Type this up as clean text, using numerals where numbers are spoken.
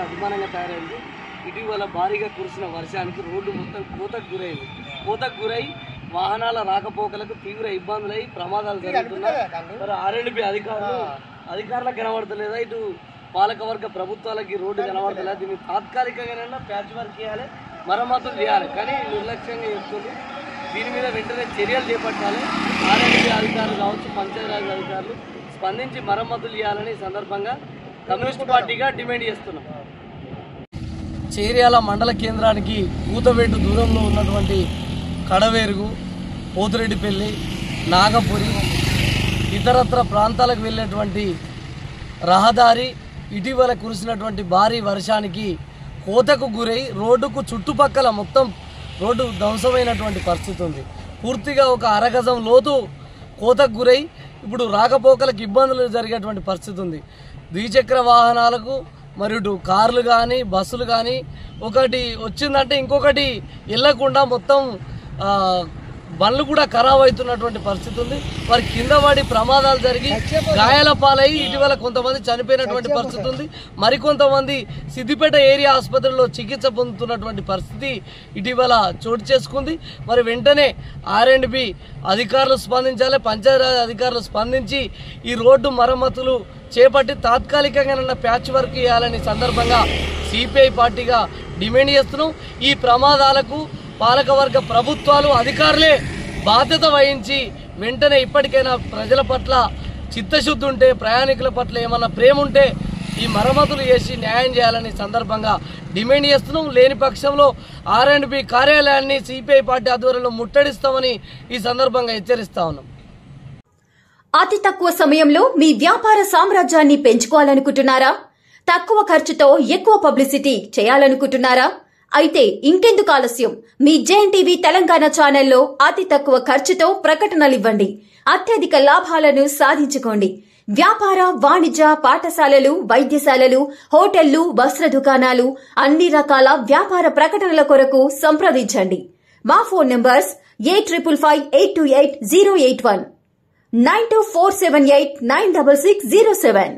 అభిమానంగా తయారైంది. ఇటీవల భారీగా కురిసిన వర్షానికి రోడ్డు మొత్తం కోతకు గురైంది. కోతకు గురై వాహనాల రాకపోకలకు తీవ్ర ఇబ్బందులై ప్రమాదాలు జరుగుతున్నాయి. మరి ఆర్ఎండ్బి అధికారులకు కనబడతలేదా, ఇటు పాలకవర్గ ప్రభుత్వాలకి రోడ్డు కనబడతలేదు. దీన్ని తాత్కాలికంగా ప్యాచ్ వర్క్ చేయాలి, మరమ్మతులు చేయాలి, కానీ నిర్లక్ష్యంగా చెప్తుంది. దీని మీద వెంటనే చర్యలు చేపట్టాలి. ఆర్ఎండ్బి అధికారులు కావచ్చు, పంచాయతీరాజ్ అధికారులు స్పందించి మరమ్మతులు చేయాలని సందర్భంగా కమ్యూనిస్ట్ పార్టీగా డిమాండ్ చేస్తున్నాం. చేర్యాల మండల కేంద్రానికి కూతవేటు దూరంలో ఉన్నటువంటి కడవేరుగు, పోతిరెడ్డిపల్లి, నాగపురి, ఇతరత్ర ప్రాంతాలకు వెళ్ళేటువంటి రహదారి ఇటీవల కురిసినటువంటి భారీ వర్షానికి కోతకు గురై రోడ్డుకు చుట్టుపక్కల మొత్తం రోడ్డు ధ్వంసమైనటువంటి పరిస్థితి ఉంది. పూర్తిగా ఒక అరగజం లోతు కోతకు గురై ఇప్పుడు రాకపోకలకు ఇబ్బందులు జరిగేటువంటి పరిస్థితి ఉంది. ద్విచక్ర వాహనాలకు మరియు కార్లు కానీ బస్సులు కానీ ఒకటి వచ్చిందంటే ఇంకొకటి వెళ్ళకుండా మొత్తం బండ్లు కూడా ఖరాబ్ అవుతున్నటువంటి పరిస్థితి ఉంది. వారి కింద పడి ప్రమాదాలు జరిగి గాయాల పాలయ్యి ఇటీవల కొంతమంది చనిపోయినటువంటి పరిస్థితి ఉంది. మరికొంతమంది సిద్దిపేట ఏరియా ఆసుపత్రిలో చికిత్స పొందుతున్నటువంటి పరిస్థితి ఇటీవల చోటు చేసుకుంది. మరి వెంటనే ఆర్ఎండ్బి అధికారులు స్పందించాలి, పంచాయతీరాజ్ అధికారులు స్పందించి ఈ రోడ్డు మరమ్మతులు చేపట్టి తాత్కాలికంగా ప్యాచ్ వర్క్ చేయాలని సందర్భంగా సిపిఐ పార్టీగా డిమాండ్ చేస్తున్నాం. ఈ ప్రమాదాలకు పాలకవర్గ ప్రభుత్వాలు అధికారులే బాధ్యత వహించి వెంటనే ఇప్పటికైనా ప్రజల పట్ల చిత్తశుద్ధి ఉంటే, ప్రయాణికుల పట్ల ఏమన్నా ప్రేమ ఉంటే ఈ మరమ్మతులు చేసి న్యాయం చేయాలని సందర్భంగా డిమాండ్ చేస్తున్నాం. లేని పక్షంలో ఆర్ఎండ్బి కార్యాలయాన్ని సిపిఐ పార్టీ ఆధ్వర్యంలో ముట్టడిస్తామని ఈ సందర్భంగా హెచ్చరిస్తా ఉన్నాం. అతి తక్కువ సమయంలో మీ వ్యాపార సామ్రాజ్యాన్ని పెంచుకోవాలనుకుంటున్నారా? తక్కువ ఖర్చుతో ఎక్కువ పబ్లిసిటీ చేయాలనుకుంటున్నారా? అయితే ఇంకెందుకు ఆలస్యం? మీ జేఎన్టీవీ తెలంగాణ ఛానల్లో అతి తక్కువ ఖర్చుతో ప్రకటనలివ్వండి, అత్యధిక లాభాలను సాధించుకోండి. వ్యాపార, వాణిజ్య, పాఠశాలలు, వైద్యశాలలు, హోటళ్లు, వస్త్ర దుకాణాలు, అన్ని రకాల వ్యాపార ప్రకటనల కొరకు సంప్రదించండి. మా ఫోన్ నంబర్స్ 8558280881 9247896607.